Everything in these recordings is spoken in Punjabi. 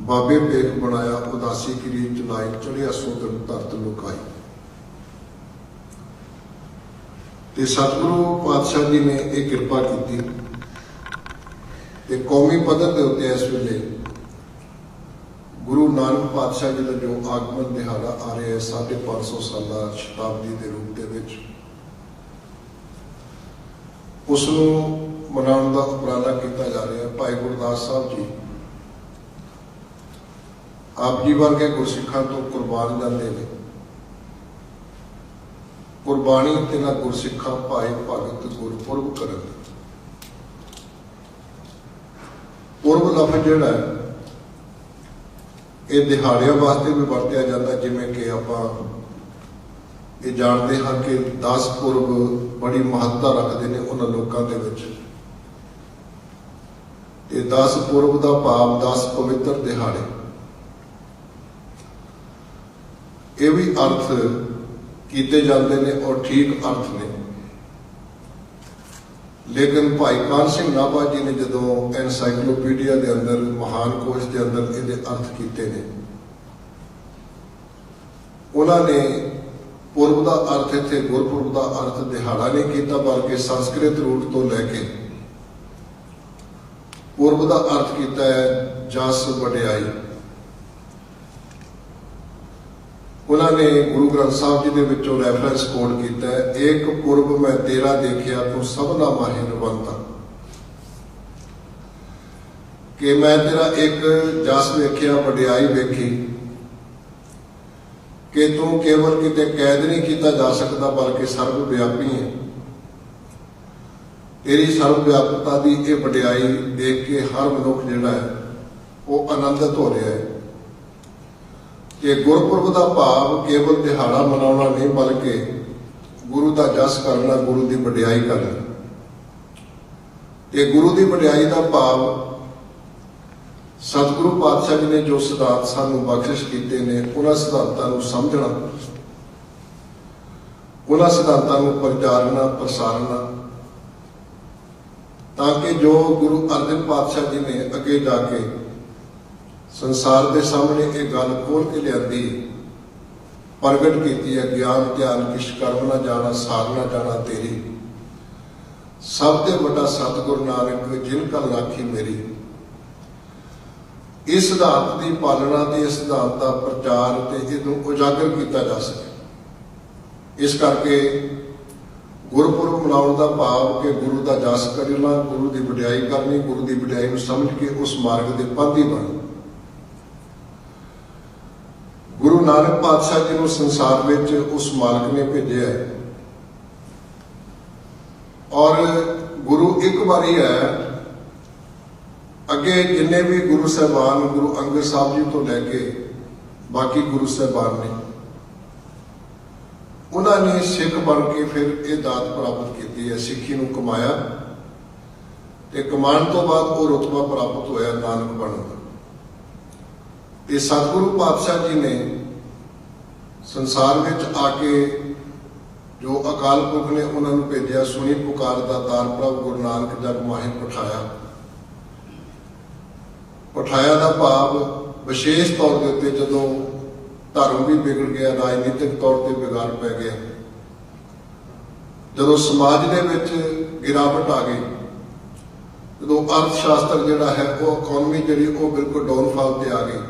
बाबे पेख बनाया उदासी की चलाई चढ़िया सोदन धरत लुकाई। ते सतगुरु पातशाह जी ने एक कृपा की ते कौमी पद्धर के उत्ते इस वेले गुरु नानक पातशाह जी का जो आगमन दिहाड़ा आ रहा है 550 साला शताब्दी के रूप के विच उसनूं मनाउण दा उपराला किया जा रहा है। भाई गुरदास साहब जी आप जी वर्गे गुरसिखां तो कुर्बान जाते हैं। कुर्बानी ते ना गुरसिखां भाई भगत गुरपुरब करन। पुरब लफ्ज़ जिहड़ा है ये दिहाड़ियां वास्ते भी वरत्या जाता, जिमें कि आपां ये जानते हाँ कि 10 पुरब बड़ी महत्ता रखते हैं उन्होंने लोगों के विच। 10 पुरब का भाव 10 पवित्र दिहाड़े, ये भी अर्थ किए जाते हैं और ठीक अर्थ ने। लेकिन भाई कान सिंह नाभा जी ने जो एनसाइक्लोपीडिया के अंदर महान कोश के अंदर ये अर्थ किए ने, उन्होंने पुरब का अर्थ इत्थे गुरपुरब का अर्थ दिहाड़ा नहीं किया, बल्कि संस्कृत रूट तो लैके पुरब का अर्थ किया है जस वडियाई। उन्होंने गुरु ग्रंथ साहब जी के विचों रैफरेंस कोड किया है, एक पुरब मैं तेरा देखिया तू सबना माहे रवंता, कि मैं तेरा एक जस वेखिया वडियाई वेखी कि तू केवल किते कैद नहीं किया जा सकता बल्कि सर्वव्यापी है। तेरी सर्वव्यापकता की ये वडियाई देख के हर मनुख जिहड़ा है वो आनंदित हो रहा है कि गुरपुरब का भाव केवल दिहाड़ा मनाना नहीं बल्कि गुरु का जस करना, गुरु की वडियाई करना। ते गुरु की वडियाई का भाव सतगुरु पातशाह जी ने जो सिद्धांत सानू बख्शिश किए ने, उन्होंने सिद्धांतों को समझना, उन्होंने सिद्धांतों को प्रचारना प्रसारना, ताकि जो गुरु अर्जन पातशाह जी ने अगे जाके संसार के सामने एक गल खोल के लिया प्रगट की है, ज्ञान ध्यान किश कर्म ना जाना सार ना जाना तेरी, सबसे बड़ा सतगुरु नानक जिन कल राखी मेरी। इस सिद्धांत की पालना ते इस सिद्धांत का प्रचार ते इहनूं उजागर किया जा सके। इस करके गुरपुरब मनाउण का भाव कि गुरु का जस करना, गुरु की वडियाई करनी, गुरु की वडियाई को समझ के उस मार्ग के पंथी बन। गुरु नानक पातशाह जी को संसार में उस मालिक ने भेजा है और गुरु एक बारी है। अगे जिन्ने भी गुरु साहबान गुरु अंगद साहब जी तो लैके बाकी गुरु साहबान ने उन्होंने सिख बन के फिर ये दात प्राप्त की है, सिक्खी को कमाया ते कमान तो बाद वो रुतबा प्राप्त होया नानक बनने का। ये सतगुरु पातशाह जी ने संसार में आके जो अकाल पुरख ने उन्होंने भेजा, सुनी पुकार दा तार प्रभ गुरु नानक जग माहे पठाया। पठाया का भाव विशेष तौर के उत्ते जदों धर्म भी बिगड़ गया, राजनीतिक तौर पर बिगाड़ पै गया, जदों समाज के विच गिरावट आ गई, जो अर्थशास्त्र जिहड़ा है वो इकोनॉमी जिहड़ी वो बिल्कुल डाउनफॉल पे आ गई,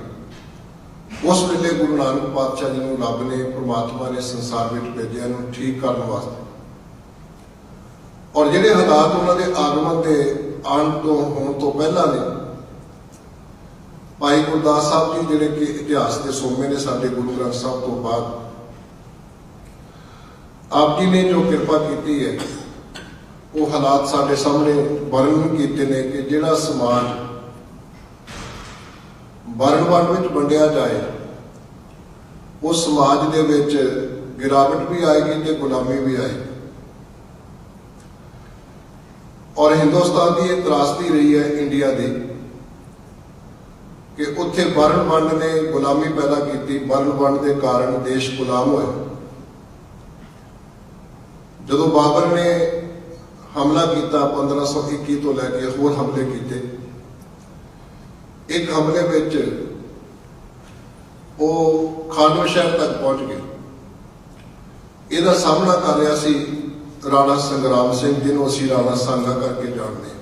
उस वेले गुरु नानक पातशाह जी को रब ने परमात्मा ने संसार में भेजा इन्हूं ठीक करने वास्ते। और जिहड़े हालात उन्होंने आगमन के आने तो होने तो पहला ने, भाई गुरदास साहब जी जिहड़े कि इतिहास के सोमे ने साडे गुरु ग्रंथ साहब तो बाद, आप जी ने जो कृपा की है वो हालात साडे सामने वर्णन किए हैं कि जिहड़ा समाज वर्ण वंड में वंडिया जाए उस समाज के विच गिरावट भी आएगी तो गुलामी भी आएगी। और हिंदुस्तान की यह त्रासदी रही है इंडिया की कि उत्थे वर्ण वंड ने गुलामी पैदा की, वर्ण वंड के कारण देश गुलाम होए। जदों बाबर ने हमला किया 1521 तो लैके होर हमले किए, एक हमले में वो खानवा शहर तक पहुंच गए। ਇਹਦਾ ਸਾਹਮਣਾ कर रहा सी राणा संग्राम सिंह, जिन्हों असीं राणा सांगा करके जानते हैं।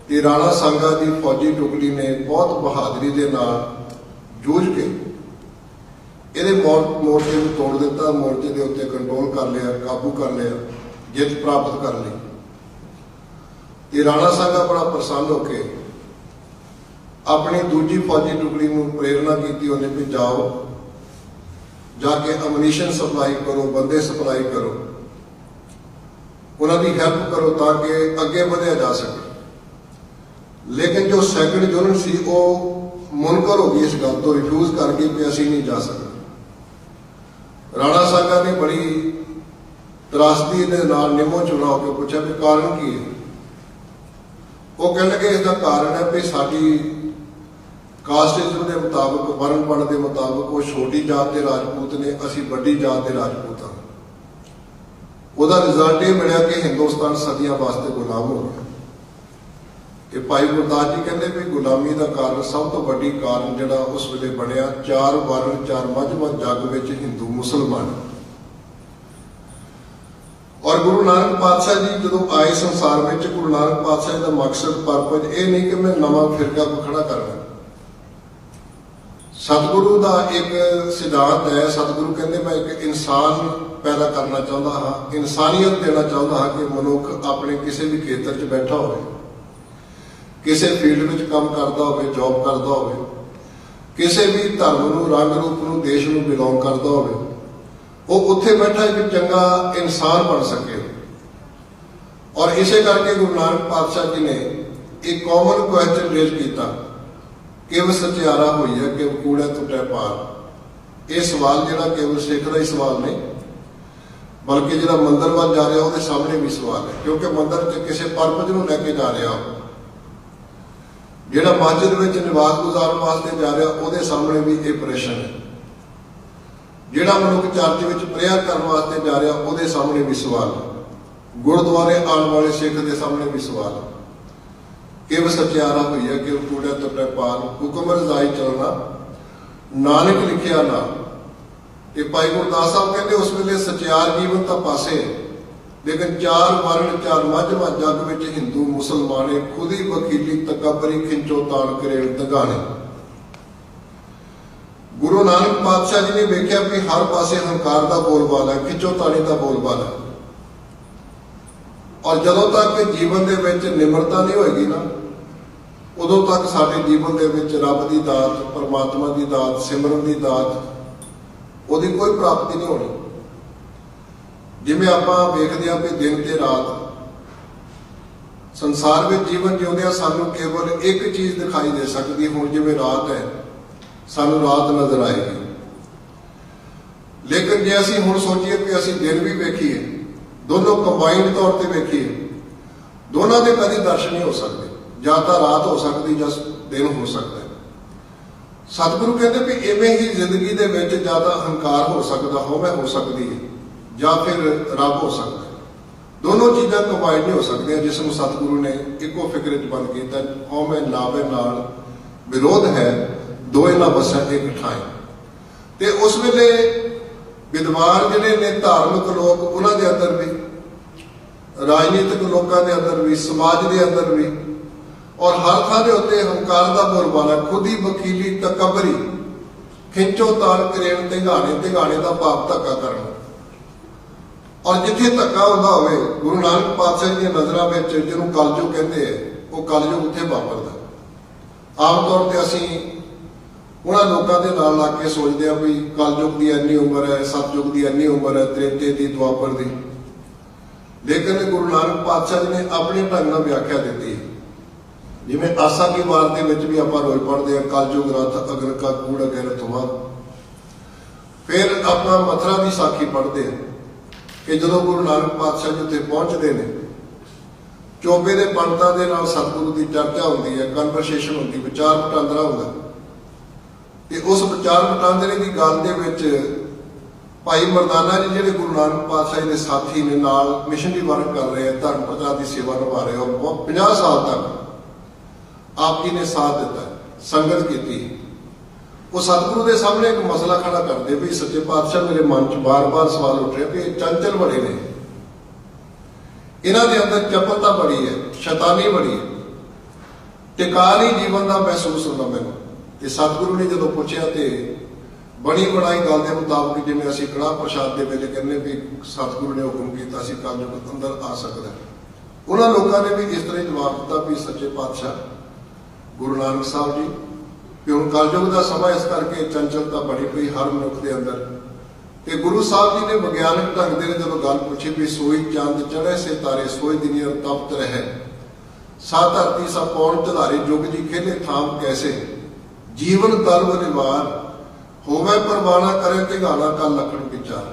ते राणा सांगा की फौजी टुकड़ी ने बहुत बहादुरी के नाल जूझ के ਇਹਦੇ मोर्चे को तोड़ दिता, मोर्चे के उत्ते कंट्रोल कर लिया, काबू कर लिया, जित प्राप्त कर ली। ते राणा सांगा बड़ा प्रसन्न होके अपनी दूजी फौजी टुकड़ी को प्रेरणा की, उन्हें भी जाओ जाके अमनीशन सप्लाई करो, बंदे सप्लाई करो, उन्होंने हैल्प करो ताकि अगे बढ़िया जा सके। लेकिन जो सैकंड यूनिट सी वो मुनकर हो गई, इस गल तो रिफ्यूज कर गई कि असीं नहीं जा सकते। राणा सांगा ने बड़ी त्रासदी के नाल निमो चुना होकर पूछा भी कारण की है। वो कह लगे इसका कारण है भी साडी कास्टिज्म के मुताबिक, वर्णपण के मुताबिक वो छोटी जात के राजपूत ने, असी बड़ी जात के राजपूत हाँ। ਉਹਦਾ रिजल्ट ये मिला कि हिंदुस्तान सदियों वास्ते गुलाम हो गया। ये भाई गुरदास जी कहते भी गुलामी का कारण, सब तो बड़ी कारण जिहड़ा उस वेले बनया, 4 वर्ण 4 मजहब जग में हिंदू मुसलमान। और गुरु नानक पातशाह जी जो आए संसार में, गुरु नानक पातशाह का मकसद परपज ये नहीं कि मैं नवा फिरका को खड़ा करना। सतगुरु का एक सिद्धांत है, सतगुरु कहते मैं एक इंसान पैदा करना चाहता हाँ, इंसानियत देना चाहता हाँ कि मनुख अपने किसी भी खेतर च बैठा हो, किसी फील्ड में काम करता हो, जॉब करता हो, किसी भी धर्म नूं, रंग रूप नूं, देश नूं बिलोंग करता हो, वो उत्थे बैठा एक चंगा इंसान बन सके। और इसे करके गुरु नानक पातशाह जी ने एक कॉमन क्वेश्चन रेज किया कि वह सचियारा हुई है कि कूड़े टुटे पार। यह सवाल जो केवल सिख का ही सवाल नहीं, बल्कि जो मंदिर वाल जा रहा वो सामने भी सवाल है, क्योंकि मंदिर च किसी परपज को लैके जा रहा, जो मस्जिद में निवास गुजारन वास्ते जा रहा वो सामने भी ये प्रश्न है, जोड़ा मनुख चर्च में प्रेयर करने वास्ते जा रहा वो सामने भी सवाल है, गुरुद्वारे आने वाले सिख के सामने भी सवाल है कि वह सचियारा हुई है कि कूड़े टुटे पार, हुक्म रजाई चलना, नानक लिखिया ना। ये भाई गुरदास साहब कहते उस वेले सचियार जीवन तो पासे, लेकिन 4 वर्ण 4 मजहब जग में हिंदू मुसलमाने, खुद ही वकीली तकबरी खिंचो तान करेड़ दगाने। गुरु नानक पातशाह जी ने देखा भी हर पासे हंकार का बोलबाला, खिंचो तानी का बोलबाला। और जदों तक जीवन के विच निमरता नहीं होएगी ना, उदों तक साडे जीवन के विच रब की दात, परमात्मा की दात, सिमरन की दात, ਉਹਦੀ कोई प्राप्ति नहीं होनी। जिमें आपां वेखदे हां भी दिन ते रात संसार में जीवन जिउंदे सानू केवल एक चीज दिखाई दे सकती, हुण जिवें रात है सानू रात नजर आएगी। लेकिन जे असीं हुण सोचीए कि असीं दिन भी वेखीए, दोनों कंबाइंड तौर पर वेखीए, दोनों के कभी दर्शन नहीं हो सकते, या तो रात हो सकती या दिन हो सकता है। सतगुरु कहते भी इवें ही जिंदगी के विच या तो हंकार हो सकता, हौवै हो सकती है, या फिर रब हो सकता है। दोनों चीज़ां कंबाइंड नहीं हो सकती, जिसनूं सतगुरु ने इको फिक्र च बंद किया, हौवै नावे नाल विरोध है, दोए ना बसा एक ठाए। ते उस वेले विद्वान जिहड़े ने, धार्मिक लोग, उन्हां दे अंदर भी, राजनीतिक लोगों के अंदर भी, समाज के अंदर भी, और हर थां दे उत्ते हंकार का बोलबाला, खुद ही वकीली तकबरी, खिंचो तार करेण धिंगाणे, धिंगाणे का भाव धक्का करना। और जिथे धक्का होंदा होवे, गुरु नानक पातशाह जी नज़रां विच जिहनूं कलयुग कहते हैं, वो कलयुग उत्थे वापरदा। आम तौर पर असीं उन्हां लोगों के नाल ला के सोचते हैं भी कलयुग की इन्नी उम्र है, सतयुग की इन्नी उम्र है, त्रेते की, द्वापर की। लेकिन गुरु नानक पातशाह जी ने अपने ढंग नाल व्याख्या दी, जिवें आसा की वार के विच भी आपां रोज पढ़ते हैं, कलयुग रथ अग्न का कूड़ अगे रथवा। फिर आपां मथुरा की साखी पढ़ते हैं कि जदों गुरु नानक पातशाह जी उत्थे पहुंचते हैं, चोबे के पंडितां दे नाल सतगुरु की चर्चा होती है, कन्वरसेशन होती, विचार वटांदरा होंदा। ते उस विचार वटांदरे की गल दे विच भाई मरदाना जी जिहड़े गुरु नानक पातशाह जी के साथी ने, नाल मिशनरी वर्क कर रहे हैं, धर्म प्रचार की सेवा निभा रहे, और 50 साल तक आप जी ने साथ दिता, संगत की। वो सतगुरु के सामने एक मसला खड़ा करते भी सच्चे पातशाह मेरे मन च बार बार सवाल उठ रहे भी चंचल बड़े ने, इन्हों के अंदर चपलता बड़ी है, शैतानी बड़ी है, टिका नहीं जीवन का महसूस होता मैनू। तो सतगुरु ने जो पूछा तो बड़ी बनाई गल के मुताबिक जिवें असीं कड़ाह प्रसाद के वेले कहने भी सतगुरु ने हुक्म किया असीं कलयुग अंदर आ सकता है, उन्होंने लोगों ने भी इस तरह जवाब दिता भी सच्चे पातशाह गुरु नानक साहब जी कि हुण कलयुग का समा इस करके चंचलता बड़ी पई हर मनुख के अंदर। तो गुरु साहब जी ने विज्ञानक ढंग से जो गल पूछी भी सोई चांद चढ़े से तारे सोई दुनिया तप्त रहे सा धरती सा पौन चढ़ारे जुग जी खेले थाम कैसे जीवन तल निवार होवे परवाना करे धिगाना कल लखन विचार।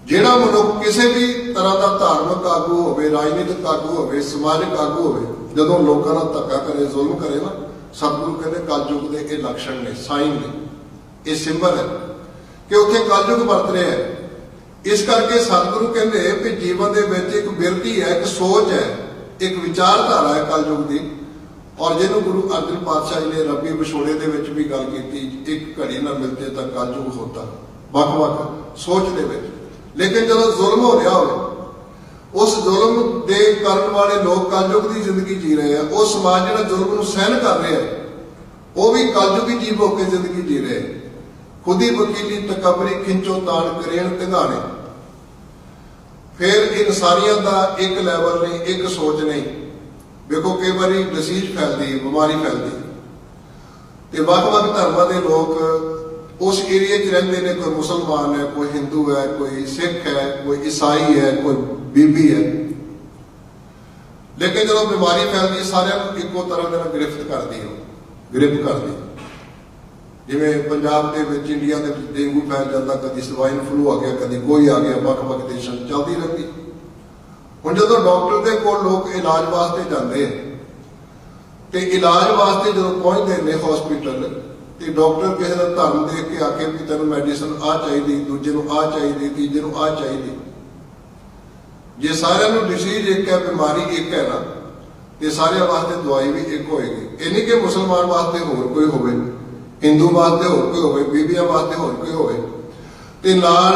जिहड़ा मनुख किसी भी तरह का धार्मिक आगू होवे, राजनीतिक आगू होवे, समाजिक आगू होवे, जदों लोकां नाल धक्का करे, जुल्म करे ना, सतगुरु कहते कलयुग के ये लक्षण ने, साइन ने, ये सिंबल है कि उत्थे कलयुग वरत रहा है। इस करके सतगुरु कहते भी जीवन के विच एक बिरती है, एक सोच है, एक विचारधारा है कलयुग की। और जिन्होंने गुरु अर्जन पातशाह जी ने रबी विछोड़े के विच भी गल की, एक घड़ी ना मिलते तो कलयुग होता, वख-वख सोच दे विच। लेकिन जो जुल्म हो रहा हो उस जुल्म के करने वाले लोग कलयुग की जिंदगी जी रहे हैं, वो समाज जो जुल्म को सहन कर रहे हैं वो भी कलयुगी जीव होकर जिंदगी जी रहे हैं। खुदी वकीली तकबरी खिंचो तान करेण धिगाने। फिर इंसानियत का एक लैवल नहीं, एक सोच नहीं। देखो कई बार डिसीज फैलती, बीमारी फैलती तो वख-वख धर्मां के लोग उस एरिए च रहिंदे ने, कोई मुसलमान है, कोई हिंदू है, कोई सिख है, कोई ईसाई है, कोई बीबी है। लेकिन जो बीमारी फैलती सारे एको तरह के गिरफ्त करती हो, गिरफ्त करती। जिवें पंजाब के विच इंडिया के डेंगू फैल जाता, कभी स्वाइन फ्लू आ गया, कभी कोई आ गया, वख-वख देशों चलती रहती। हुण जदों डॉक्टर के कोल लोग इलाज वास्ते जाते हैं तो इलाज वास्ते जो पहुंचते हैं हॉस्पिटल तो डॉक्टर किसी का धर्म देख के आके भी तेन मेडिसिन आ चाहिए, दूजे को आ चाहिए, तीजे को आ चाहिए। जे सारिਆਂ डिसीज एक है, बीमारी एक है ना, तो सारे वास्ते दवाई भी एक होएगी। ये नहीं कि मुसलमान वास्ते होर कोई होवे, हिंदू वास्ते होर कोई होवे, बीबियां वास्ते होर कोई होवे, ते नाल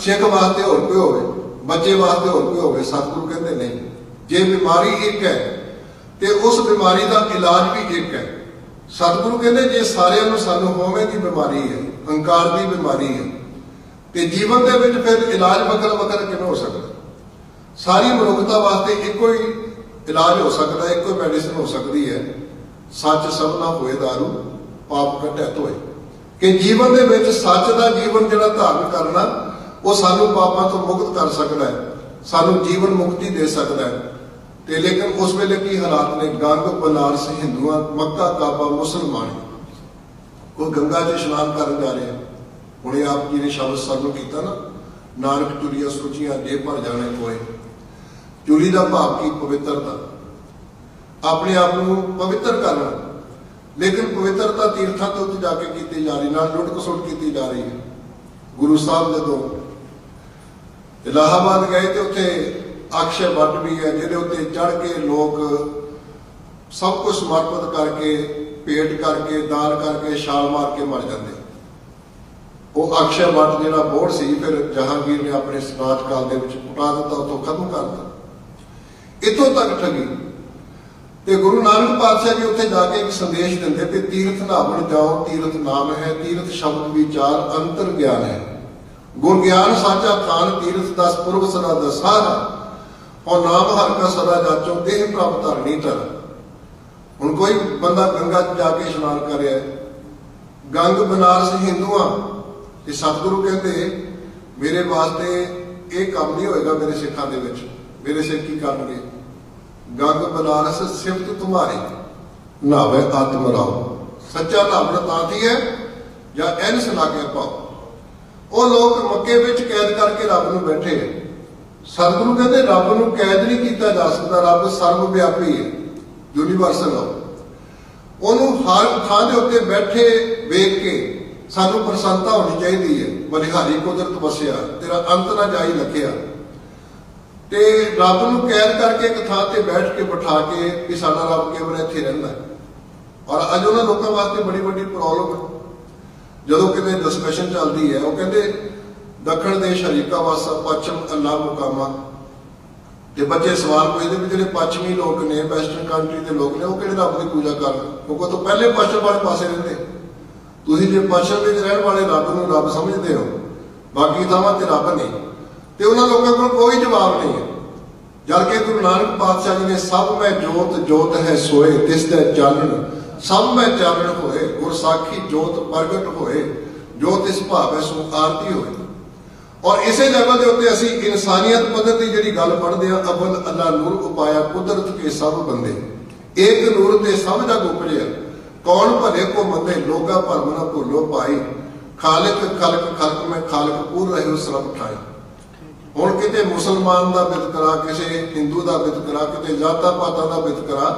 सिख वास्ते होर कोई होवे, बच्चे वास्ते होर कोई होवे। सतगुरु कहते नहीं, जे बीमारी एक है तो उस बीमारी का इलाज भी एक है। सतगुरु कहते जे सारिਆਂ सानू होवे की बीमारी है, हंकार की बीमारी है, तो जीवन के विच फिर इलाज वखरा वखरा किवें हो सकता? सारी मनुखता वास्ते एको ही इलाज हो सकता है, एको मेडिसिन हो सकती है। सच सब ना होए दारू पाप कटे धोए। कि जीवन के विच सच का जीवन जिहड़ा धारण करना वो सानू पापां तो मुक्त कर सकता है, सानू जीवन मुक्ति दे सकता है। ते लेकिन उस वेले की हालात ने, गंग बनारस हिंदुआ, मक्का काबा मुसलमान, कोई गंगा च इशनान कर जा रहे हैं। हुणे आप जी ने शब्द सर्व किया ना, नानक चुलिया सूचियां जे भर जाने कोए। चुली का भाव की पवित्रता, अपने आप को पवित्र करना। लेकिन पवित्रता तीर्थां तो उत्ते जाके की जा रही, नाल लुट खसुट की जा रही है। गुरु साहब जदों इलाहाबाद गए तो उत्थे अक्षय वट भी है, जिहदे उत्ते चढ़ के लोग सब कुछ समर्पित करके, भेंट करके, दान करके, छाल मार के मर जाते। वो अक्षय वट जिहड़ा बोर्ड सी फिर जहांगीर ने अपने राजकाल दे विच उठा दिता, उतों खत्म कर दिता। इतों तक ठगी। ते गुरु नानक पातशाह जी उत्थे जाके एक संदेश दिंदे कि तीर्थ नहावन जाओ, तीर्थ नाम है, तीर्थ शब्द विचार अंतर ज्ञान है, गुण ज्ञान साचा खान, तीर्थ दस पुरब सदा दसारा, और नाम हर का सदा जाचो, देह प्राप्त धरनी तर। हुण कोई बंदा गंगा जाके स्नान कर रहा है, गंग बनारस हिंदुआ, ते सतगुरु कहते मेरे वास्ते ये काम नहीं होएगा, मेरे सिखां दे विच मेरे सिख की करनगे। गंग बनारस सिफत तुम्हारी नावे आत्म राव। सच्चा नावन तांती है या एनस लागे पाओ। वो लोग मक्के विच कैद करके रब नूं बैठे हैं। सतगुरु कहते रब नूं कैद नहीं किया जा सकता, रब सर्वव्यापी है, यूनीवर्सल है। उन्होंने हर थां दे उत्ते बैठे वेख के सानू प्रसन्नता होनी चाहिए है। बलिहारी कुदरत वसिया, तेरा अंत ना जाई लखिया। ते रब नूं कैद करके एक थां ते बैठ के बिठा के कि साडा रब केवल इत्थे रहिंदा है। और अज उन्हां लोकां वास्ते बड़ी बड़ी प्रॉब्लम है। ਜਦੋਂ ਕਿਤੇ ਡਿਸਕਸ਼ਨ ਚੱਲਦੀ ਹੈ ਉਹ ਕਹਿੰਦੇ ਦੱਖਣ ਦੇਸ਼ ਹਰੀਕਾ ਵਾਸਾ ਪੱਛਮ ਅੱਲਾ ਮੁਕਾਮਾ। ਤੇ ਬੱਚੇ ਸਵਾਲ ਪੁੱਛਦੇ ਵੀ ਜਿਹੜੇ ਪੱਛਮੀ ਲੋਕ ਨੇ ਵੈਸਟਰਨ ਕੰਟਰੀ ਦੇ ਲੋਕ ਨੇ ਉਹ ਕਿਹੜੇ ਰੱਬ ਦੀ ਪੂਜਾ ਕਰਨ, ਕਿਉਂਕਿ ਉਹ ਤੋਂ ਪਹਿਲੇ ਪੱਛਮ ਵਾਲੇ ਪਾਸੇ ਰਹਿੰਦੇ। ਤੁਸੀਂ ਜੇ ਪੱਛਮ ਵਿੱਚ ਰਹਿਣ ਵਾਲੇ ਰੱਬ ਨੂੰ ਰੱਬ ਸਮਝਦੇ ਹੋ, ਬਾਕੀ ਥਾਵਾਂ ਤੇ ਰੱਬ ਨਹੀਂ, ਤੇ ਉਹਨਾਂ ਲੋਕਾਂ ਕੋਲ ਕੋਈ ਜਵਾਬ ਨਹੀਂ ਹੈ। ਜਦ ਕਿ ਗੁਰੂ ਨਾਨਕ ਪਾਤਸ਼ਾਹ ਜੀ ਨੇ ਸਭ ਮੈਂ ਜੋਤ ਜੋਤ ਹੈ ਸੋਏ ਤਿਸ ਦਾ ਚਾਨਣ, ਸਭ ਮੈਂ ਚਾਨਣ ਹੋਏ ਗੁਰ ਸਾਖੀ ਜੋਤ ਪ੍ਰਗਟ ਹੋਏ, ਜੋਤ ਇਸ ਭਾਵੈ ਸੋ ਆਰਤੀ ਹੋਏ। ਔਰ ਇਸੇ ਲੈਵਲ ਦੇ ਉੱਤੇ ਅਸੀਂ ਇਨਸਾਨੀਅਤ ਪੱਧਰ ਦੀ ਜਿਹੜੀ ਗੱਲ ਪੜ੍ਹਦੇ ਹਾਂ, ਅਵਲ ਅੱਲਾ ਨੂਰ ਉਪਾਇਆ ਕੁਦਰਤ ਕੇ ਸਭ ਬੰਦੇ, ਇੱਕ ਨੂਰ ਤੇ ਸਭ ਜਗ ਉਪਜਿਆ, ਕੌਣ ਭਲੇ ਕੋ ਮੰਦੇ ਲੋਗਾ ਭਰਮ ਨਾ ਭੁੱਲੋ ਪਾਈ, ਖਾਲਕ ਖਲਕ ਖਲਕ ਮੈਂ ਖਾਲਕ ਪੂਰ ਰਹਿਓ ਸਰਬ ਠਾਈ। ਹੁਣ ਕਿਤੇ ਮੁਸਲਮਾਨ ਦਾ ਵਿਤਕਰਾ, ਕਿਸੇ ਹਿੰਦੂ ਦਾ ਵਿਤਕਰਾ, ਕਿਤੇ ਜਾਤਾਂ ਪਾਤਾਂ ਦਾ ਵਿਤਕਰਾ,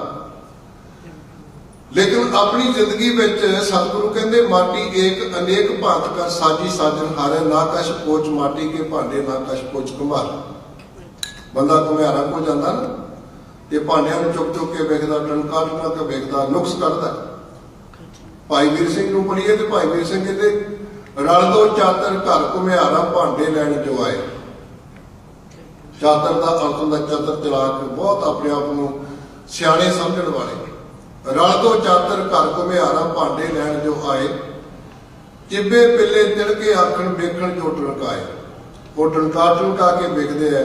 ਲੇਕਿਨ ਆਪਣੀ ਜ਼ਿੰਦਗੀ ਵਿੱਚ ਸਤਿਗੁਰੂ ਕਹਿੰਦੇ ਮਾਟੀ ਏਕ ਅਨੇਕ ਭਾਂਤ ਕਰ ਸਾਜੀ ਸਾਜਨ ਹਾਰੇ, ਨਾ ਕਛ ਪੋਚ ਮਾਟੀ ਕੇ ਭਾਂਡੇ ਨਾ ਕਛ ਪੋਚ ਕੁੰਭਾਰ। ਬੰਦਾ ਘੁਮਿਆਰਾ ਕੋ ਜਾਂਦਾ ਨਾ ਤੇ ਭਾਂਡਿਆਂ ਨੂੰ ਚੁੱਕ ਚੁੱਕ ਕੇ ਵੇਖਦਾ, ਟਣਕਾ ਟਣਕਾ ਕੇ ਵੇਖਦਾ, ਨੁਕਸ ਕੱਢਦਾ। ਭਾਈ ਵੀਰ ਸਿੰਘ ਨੂੰ ਪੜ੍ਹੀਏ ਤੇ ਭਾਈ ਵੀਰ ਸਿੰਘ ਕਹਿੰਦੇ ਰਲ ਦੋ ਚਾਤਰ ਘਰ ਘੁਮਿਆਰਾ ਭਾਂਡੇ ਲੈਣ ਜੋ ਆਏ। ਚਾਤਰ ਦਾ ਅਰਥ ਹੁੰਦਾ ਚਤਰ ਚਲਾਕ, ਬਹੁਤ ਆਪਣੇ ਆਪ ਨੂੰ ਸਿਆਣੇ ਸਮਝਣ ਵਾਲੇ। ਰਲ ਦੋ ਚਾਤਰ ਘਰ ਘੁਮਿਆਰਾ ਭਾਂਡੇ ਲੈਣ ਜੋ ਆਏ, ਚਿੱਬੇ ਪਿੱਲੇ ਤਿਲਕੇ ਆਖਣ ਵੇਖਣ ਜੋ ਟਣਕਾਏ। ਉਹ ਟਣਕਾ ਟਣਕਾ ਕੇ ਵੇਖਦੇ ਆ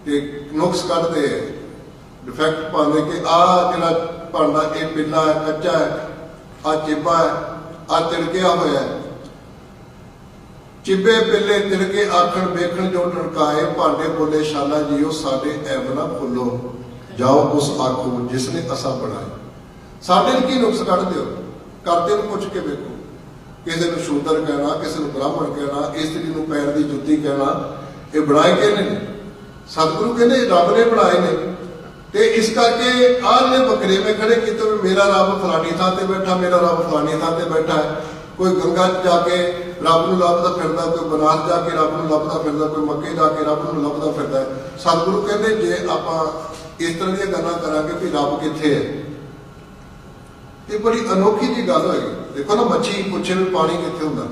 ਤੇ ਨੁਕਸ ਕੱਢਦੇ ਆ, ਡਿਫੈਕਟ ਪਾਉਂਦੇ ਕਿ ਆਹ ਜਿਹੜਾ ਭਾਂਡਾ ਇਹ ਪਿੱਲਾ ਹੈ, ਕੱਚਾ ਹੈ, ਆਹ ਚਿੱਬਾ ਹੈ, ਆਹ ਤਿਲਕਿਆ ਹੋਇਆ ਹੈ। ਚਿੱਬੇ ਪਿੱਲੇ ਤਿਲਕੇ ਆਖਣ ਵੇਖਣ ਜੋ ਟਣਕਾਏ, ਭਾਂਡੇ ਬੋਲੇ ਸ਼ਾਲਾ ਜੀਓ ਸਾਡੇ ਐਬ ਨਾ ਭੁੱਲੋ, ਜਾਓ ਉਸ ਆਖੋ ਜਿਸਨੇ ਅਸਾਂ ਬਣਾਏ। ਸਾਡੇ ਨੂੰ ਕੀ ਨੁਕਸ ਕੱਢਦੇ ਹੋ, ਕਰਦੇ ਨੂੰ ਪੁੱਛ ਕੇ ਵੇਖੋ। ਕਿਸੇ ਨੂੰ ਸ਼ੂਦਰ ਕਹਿਣਾ, ਕਿਸੇ ਨੂੰ ਬ੍ਰਾਹਮਣ ਕਹਿਣਾ, ਇਸਤਰੀ ਨੂੰ ਪੈਰ ਦੀ ਜੁੱਤੀ ਕਹਿਣਾ, ਇਹ ਬਣਾਏ ਕਿਹਨੇ ਨੇ? ਸਤਿਗੁਰੂ ਕਹਿੰਦੇ ਰੱਬ ਨੇ ਬਣਾਏ ਨੇ। ਤੇ ਇਸ ਕਰਕੇ ਆਹ ਜਿਹੜੇ ਵਖਰੇਵੇਂ ਖੜੇ ਕੀਤੇ ਵੀ ਮੇਰਾ ਰੱਬ ਫਲਾਣੀ ਥਾਂ ਤੇ ਬੈਠਾ, ਮੇਰਾ ਰੱਬ ਫਲਾਣੀ ਥਾਂ ਤੇ ਬੈਠਾ ਹੈ। ਕੋਈ ਗੰਗਾ 'ਚ ਜਾ ਕੇ ਰੱਬ ਨੂੰ ਲੱਭਦਾ ਫਿਰਦਾ, ਕੋਈ ਬਨਾਰਸ ਜਾ ਕੇ ਰੱਬ ਨੂੰ ਲੱਭਦਾ ਫਿਰਦਾ, ਕੋਈ ਮੱਕੇ ਜਾ ਕੇ ਰੱਬ ਨੂੰ ਲੱਭਦਾ ਫਿਰਦਾ। ਸਤਿਗੁਰੂ ਕਹਿੰਦੇ ਜੇ ਆਪਾਂ ਇਸ ਤਰ੍ਹਾਂ ਦੀਆਂ ਗੱਲਾਂ ਕਰਾਂਗੇ ਵੀ ਰੱਬ ਕਿੱਥੇ ਹੈ, ਇਹ ਬੜੀ ਅਨੋਖੀ ਜਿਹੀ ਗੱਲ ਹੋਏਗੀ। ਦੇਖੋ ਨਾ, ਮੱਛੀ ਪੁੱਛੇ ਵੀ ਪਾਣੀ ਕਿੱਥੇ ਹੁੰਦਾ,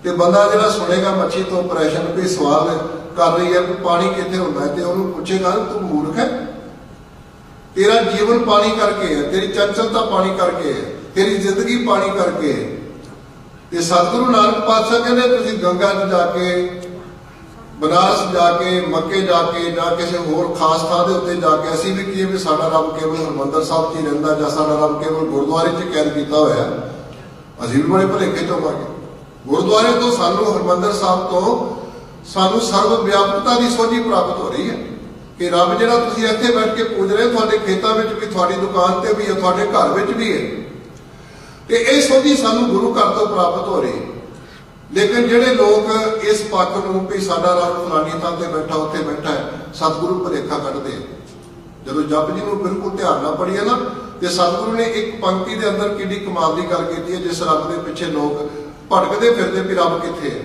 ਤੇ ਬੰਦਾ ਜਿਹੜਾ ਸੁਣੇਗਾ ਮੱਛੀ ਤੋਂ ਪ੍ਰੈਸ਼ਨ ਵੀ ਸਵਾਲ ਕਰ ਰਹੀ ਹੈ ਕਿ ਪਾਣੀ ਕਿੱਥੇ ਹੁੰਦਾ ਹੈ, ਤੇ ਉਹਨੂੰ ਪੁੱਛੇਗਾ ਤੂੰ ਮੂਰਖ ਹੈ, ਤੇਰਾ ਜੀਵਨ ਪਾਣੀ ਕਰਕੇ ਹੈ, ਤੇਰੀ ਚੰਚਲਤਾ ਪਾਣੀ ਕਰਕੇ ਹੈ, ਤੇਰੀ ਜ਼ਿੰਦਗੀ ਪਾਣੀ ਕਰਕੇ ਹੈ। ਤੇ ਸਤਿਗੁਰੂ ਨਾਨਕ ਪਾਤਸ਼ਾਹ ਕਹਿੰਦੇ ਤੁਸੀਂ ਗੰਗਾ 'ਚ ਜਾ ਕੇ, ਬਨਾਰਸ ਜਾ ਕੇ, ਮੱਕੇ ਜਾ ਕੇ, ਜਾਂ ਕਿਸੇ ਹੋਰ ਖਾਸ ਥਾਂ ਦੇ ਉੱਤੇ ਜਾ ਕੇ ਅਸੀਂ ਵੀ ਕਹੀਏ ਵੀ ਸਾਡਾ ਰੱਬ ਕੇਵਲ ਹਰਿਮੰਦਰ ਸਾਹਿਬ 'ਚ ਹੀ ਰਹਿੰਦਾ, ਜਾਂ ਸਾਡਾ ਰੱਬ ਕੇਵਲ ਗੁਰਦੁਆਰੇ 'ਚ ਕੈਦ ਕੀਤਾ ਹੋਇਆ, ਅਸੀਂ ਵੀ ਬੜੇ ਭੁਲੇਖੇ 'ਚ ਹੋਵਾਂਗੇ। ਗੁਰਦੁਆਰੇ ਤੋਂ ਸਾਨੂੰ, ਹਰਿਮੰਦਰ ਸਾਹਿਬ ਤੋਂ ਸਾਨੂੰ ਸਰਵ ਵਿਆਪਕਤਾ ਦੀ ਸੋਝੀ ਪ੍ਰਾਪਤ ਹੋ ਰਹੀ ਹੈ ਕਿ ਰੱਬ ਜਿਹੜਾ ਤੁਸੀਂ ਇੱਥੇ ਬੈਠ ਕੇ ਪੂਜ ਰਹੇ, ਤੁਹਾਡੇ ਖੇਤਾਂ ਵਿੱਚ ਵੀ, ਤੁਹਾਡੀ ਦੁਕਾਨ ਤੇ ਵੀ ਹੈ, ਤੁਹਾਡੇ ਘਰ ਵਿੱਚ ਵੀ ਹੈ। ਤੇ ਇਹ ਸੋਝੀ ਸਾਨੂੰ ਗੁਰੂ ਘਰ ਤੋਂ ਪ੍ਰਾਪਤ ਹੋ ਰਹੀ ਹੈ। ਲੇਕਿਨ ਜਿਹੜੇ ਲੋਕ ਇਸ ਪੱਖ ਨੂੰ ਵੀ ਸਾਡਾ ਰੱਬ ਫਲਾਣੀ ਥਾਂ ਤੇ ਬੈਠਾ, ਉੱਥੇ ਬੈਠਾ ਹੈ, ਸਤਿਗੁਰੂ ਭੁਲੇਖਾ ਕੱਢਦੇ ਆ। ਜਦੋਂ ਜਪ ਜੀ ਨੂੰ ਬਿਲਕੁਲ ਧਿਆਨ ਨਾਲ ਪੜ੍ਹੀਏ ਨਾ, ਤੇ ਸਤਿਗੁਰੂ ਨੇ ਇੱਕ ਪੰਕਤੀ ਦੇ ਅੰਦਰ ਕਿੰਨੀ ਕਮਾਲ ਦੀ ਗੱਲ ਕੀਤੀ ਹੈ। ਜਿਸ ਰੱਬ ਦੇ ਪਿੱਛੇ ਲੋਕ ਭਟਕਦੇ ਫਿਰਦੇ ਵੀ ਰੱਬ ਕਿੱਥੇ ਹੈ,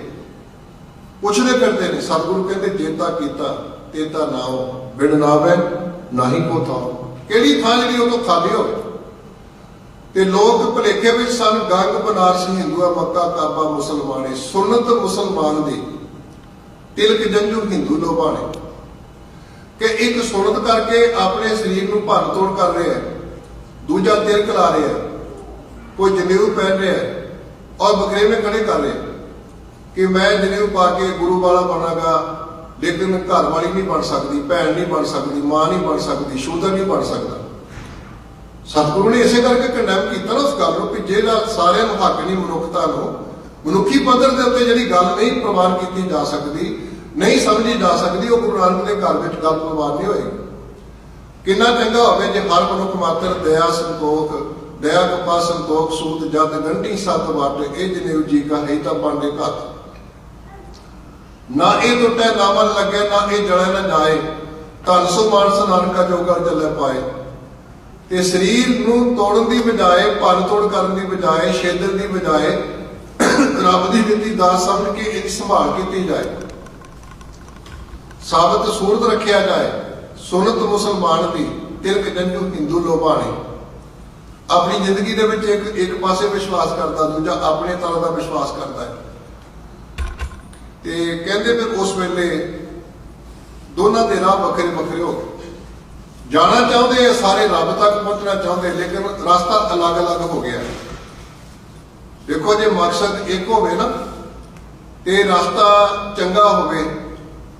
ਪੁੱਛਦੇ ਫਿਰਦੇ ਨੇ। ਸਤਿਗੁਰੂ ਕਹਿੰਦੇ ਜੇਤਾ ਕੀਤਾ ਤੇਤਾ ਨਾਉ, ਬਿਨ ਨਾਵੈ ਨਾਹੀ ਕੋ ਥਾਉ। ਕਿਹੜੀ ਥਾਂ ਜਿਹੜੀ ਉਹ ਤੋਂ ਖਾਲੀ ਹੋਵੇ। ਤੇ ਲੋਕ ਭੁਲੇਖੇ ਵਿੱਚ ਸਨ, ਗੰਗ ਬਨਾਰਸ ਹਿੰਦੂਆ, ਮੱਕਾ ਕਾਬਾ ਮੁਸਲਮਾਨੇ, ਸੁਨਤ ਮੁਸਲਮਾਨ ਦੀ ਤਿਲਕ ਜੰਜੂ ਹਿੰਦੂ ਲੋਭਾਣੇ। ਕਿ ਇੱਕ ਸੁਨਤ ਕਰਕੇ ਆਪਣੇ ਸਰੀਰ ਨੂੰ ਭੰਨ ਤੋੜ ਕਰ ਰਿਹਾ, ਦੂਜਾ ਤਿਲਕ ਲਾ ਰਿਹਾ, ਕੋਈ ਜਨੇਊ ਪਹਿਨ ਰਿਹਾ ਔਰ ਬਖਰੇਵੇਂ ਖੜੇ ਕਰ ਰਿਹਾ ਕਿ ਮੈਂ ਜਨੇਊ ਪਾ ਕੇ ਗੁਰੂ ਵਾਲਾ ਬਣਾਗਾ, ਲੇਕਿਨ ਘਰ ਵਾਲੀ ਨਹੀਂ ਬਣ ਸਕਦੀ, ਭੈਣ ਨਹੀਂ ਬਣ ਸਕਦੀ, ਮਾਂ ਨਹੀਂ ਬਣ ਸਕਦੀ, ਸ਼ੂਦਰ ਨਹੀਂ ਬਣ ਸਕਦਾ। ਸਤਿਗੁਰੂ ਨੇ ਇਸੇ ਕਰਕੇ ਕੰਡੈਮ ਕੀਤਾ ਨਾ ਉਸ ਗੱਲ ਨੂੰ, ਕਿ ਜਿਹੜਾ ਸਾਰਿਆਂ ਨੂੰ ਹੱਕ ਨਹੀਂ, ਮਨੁੱਖਤਾ ਨੂੰ ਮਨੁੱਖੀ ਪੱਧਰ ਦੇ ਉੱਤੇ ਜਿਹੜੀ ਗੱਲ ਨਹੀਂ ਪ੍ਰਵਾਨ ਕੀਤੀ ਜਾ ਸਕਦੀ, ਨਹੀਂ ਸਮਝੀ ਜਾ ਸਕਦੀ, ਉਹ ਗੁਰੂ ਨਾਨਕ ਦੇ ਘਰ ਵਿੱਚ ਗੱਲ ਪ੍ਰਵਾਨ ਨਹੀਂ ਹੋਏਗੀ। ਕਿੰਨਾ ਚੰਗਾ ਹੋਵੇ ਜੇ ਹਰ ਮਨੁੱਖ ਮਾਤਰ ਦਇਆ ਸੰਤੋਖ, ਦਇਆ ਕਪਾ ਸੰਤੋਖ ਸੂਤ ਜਦ ਗੰਢੀ ਸੱਤ ਵਟ, ਇਹ ਜਨੇਊ ਜੀ ਕਾ ਹੈ ਤਾਂ ਪਾਂਡੇ ਘੱਤ। ਨਾ ਇਹ ਟੁੱਟੇ ਨਾ ਮਨ ਲੱਗੇ, ਨਾ ਇਹ ਜਲੇ ਨਾ ਜਾਏ, ਧਨ ਸੋ ਮਾਨਸ ਨਾਨਕਾ ਜੋ ਕਰ ਚੱਲੇ ਪਾਏ। ਤੇ ਸਰੀਰ ਨੂੰ ਤੋੜਨ ਦੀ ਬਜਾਏ, ਭੰਨ ਤੋੜ ਕਰਨ ਦੀ ਬਜਾਏ, ਛੇਦਣ ਦੀ ਬਜਾਏ ਰੱਬ ਦੀ ਦਿੱਤੀ ਦਾਤ ਸਮਝ ਕੇ ਇਹ ਸੰਭਾਲ ਕੀਤੀ ਜਾਏ, ਸਾਬਤ ਸੂਰਤ ਰੱਖਿਆ ਜਾਏ। ਸੁਨਤ ਮੁਸਲਮਾਨ ਦੀ ਤਿਲਕ ਜੰਜੂ ਹਿੰਦੂ ਲੋਭਾਣੇ। अपनी जिंदगी दे विच एक पासे विश्वास करता, दूजा अपने तरह का विश्वास करता है। ते कहते फिर उस वेले दोनों के राह वखरे वखरे हो गए। जाना चाहते सारे रब तक पहुंचना चाहते, लेकिन रास्ता अलग अलग हो गया। देखो जे मकसद एक होवे ना ते रास्ता चंगा होवे,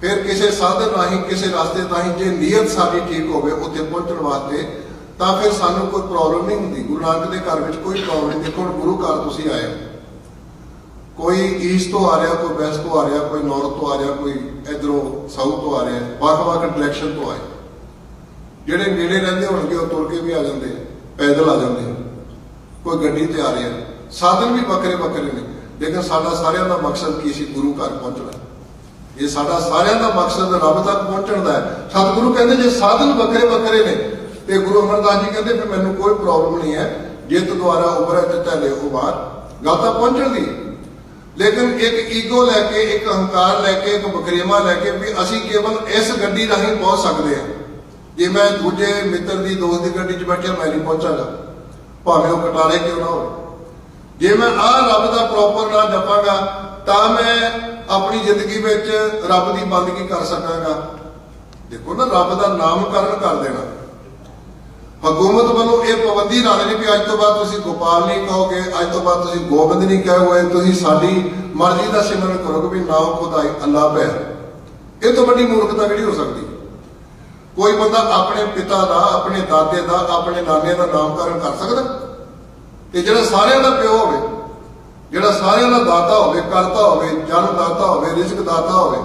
फिर किसी साधन राही किसी रास्ते राही जे नीयत साडी ठीक होवे उत्थे पहुंचण वास्ते, तां फिर सानू कोई प्रॉब्लम नहीं हुंदी। गुरु नानक दे घर विच कोई प्रॉब्लम नहीं। देखो गुरु घर तुसीं आए, कोई ईस्ट तो आ रहा, कोई वैस्ट तो आ रहा, कोई नॉर्थ तो आ रहा, कोई इधरों साउथ तो आ रहा, वख-वख डायरैक्शन तो आए। ਜਿਹੜੇ ਨੇੜੇ ਰਹਿੰਦੇ ਹੋਣਗੇ ਉਹ ਤੁਰ ਕੇ ਵੀ ਆ ਜਾਂਦੇ, ਪੈਦਲ ਆ ਜਾਂਦੇ, ਕੋਈ ਗੱਡੀ ਤੇ ਆ ਰਿਹਾ, ਸਾਧਨ ਵੀ ਵੱਖਰੇ ਵੱਖਰੇ ਨੇ। ਲੇਕਿਨ ਸਾਡਾ ਸਾਰਿਆਂ ਦਾ ਮਕਸਦ ਕੀ ਸੀ? ਗੁਰੂ ਘਰ ਪਹੁੰਚਣਾ। ਇਹ ਸਾਡਾ ਸਾਰਿਆਂ ਦਾ ਮਕਸਦ ਰੱਬ ਤੱਕ ਪਹੁੰਚਣ ਦਾ ਹੈ। ਸਤਿਗੁਰੂ ਕਹਿੰਦੇ ਜੇ ਸਾਧਨ ਵੱਖਰੇ ਵੱਖਰੇ ਨੇ ਤੇ ਗੁਰੂ ਅਮਰਦਾਸ ਜੀ ਕਹਿੰਦੇ ਵੀ ਮੈਨੂੰ ਕੋਈ ਪ੍ਰੋਬਲਮ ਨਹੀਂ ਹੈ, ਜਿੱਤ ਦੁਆਰਾ ਉਭਰੇ ਤੇ ਢਲੇ ਉਹ ਬਾਹਰ। ਗੱਲ ਤਾਂ ਪਹੁੰਚਣ ਦੀ, ਲੇਕਿਨ ਇੱਕ ਈਗੋ ਲੈ ਕੇ, ਇੱਕ ਹੰਕਾਰ ਲੈ ਕੇ, ਇੱਕ ਬਖਰੇਵਾ ਲੈ ਕੇ ਵੀ ਅਸੀਂ ਕੇਵਲ ਇਸ ਗੱਡੀ ਰਾਹੀਂ ਪਹੁੰਚ ਸਕਦੇ ਹਾਂ। ਜੇ ਮੈਂ ਦੂਜੇ ਮਿੱਤਰ ਦੀ ਦੋਸਤ ਦੀ ਗੱਡੀ 'ਚ ਬੈਠਿਆ ਮੈਂ ਨਹੀਂ ਪਹੁੰਚਾਂਗਾ, ਭਾਵੇਂ ਉਹ ਕਟਾਰੇ ਕਿਉਂ ਨਾ ਹੋਵੇ। ਜੇ ਮੈਂ ਆਹ ਰੱਬ ਦਾ ਪ੍ਰੋਪਰ ਨਾਂ ਜਪਾਂਗਾ ਤਾਂ ਮੈਂ ਆਪਣੀ ਜ਼ਿੰਦਗੀ ਵਿੱਚ ਰੱਬ ਦੀ ਬੰਦਗੀ ਕਰ ਸਕਾਂਗਾ। ਦੇਖੋ ਨਾ, ਰੱਬ ਦਾ ਨਾਮਕਰਨ ਕਰ ਦੇਣਾ। ਹਕੂਮਤ ਵੱਲੋਂ ਇਹ ਪਾਬੰਦੀ ਲਾ ਦੇਣੀ ਵੀ ਅੱਜ ਤੋਂ ਬਾਅਦ ਤੁਸੀਂ ਗੋਪਾਲ ਨਹੀਂ ਕਹੋਗੇ, ਅੱਜ ਤੋਂ ਬਾਅਦ ਤੁਸੀਂ ਗੋਬਿੰਦ ਨਹੀਂ ਕਹੋਗੇ, ਤੁਸੀਂ ਸਾਡੀ ਮਰਜ਼ੀ ਦਾ ਸਿਮਰਨ ਕਰੋਗੇ ਵੀ ਨਾਮ ਖੁਦਾਈ ਅੱਲਾਹ ਪੈ। ਇਹ ਤੋਂ ਵੱਡੀ ਮੂਰਖਤਾ ਕਿਹੜੀ ਹੋ ਸਕਦੀ? ਕੋਈ ਬੰਦਾ ਆਪਣੇ ਪਿਤਾ ਦਾ, ਆਪਣੇ ਦਾਦੇ ਦਾ, ਆਪਣੇ ਨਾਨੇ ਦਾ ਨਾਮਕਰਨ ਕਰ ਸਕਦਾ? ਤੇ ਜਿਹੜਾ ਸਾਰਿਆਂ ਦਾ ਪਿਓ ਹੋਵੇ, ਜਿਹੜਾ ਸਾਰਿਆਂ ਦਾ ਦਾਤਾ ਹੋਵੇ, ਕਰਤਾ ਹੋਵੇ, ਜਨਮ ਦਾਤਾ ਹੋਵੇ, ਰਿਜ਼ਕ ਦਾਤਾ ਹੋਵੇ,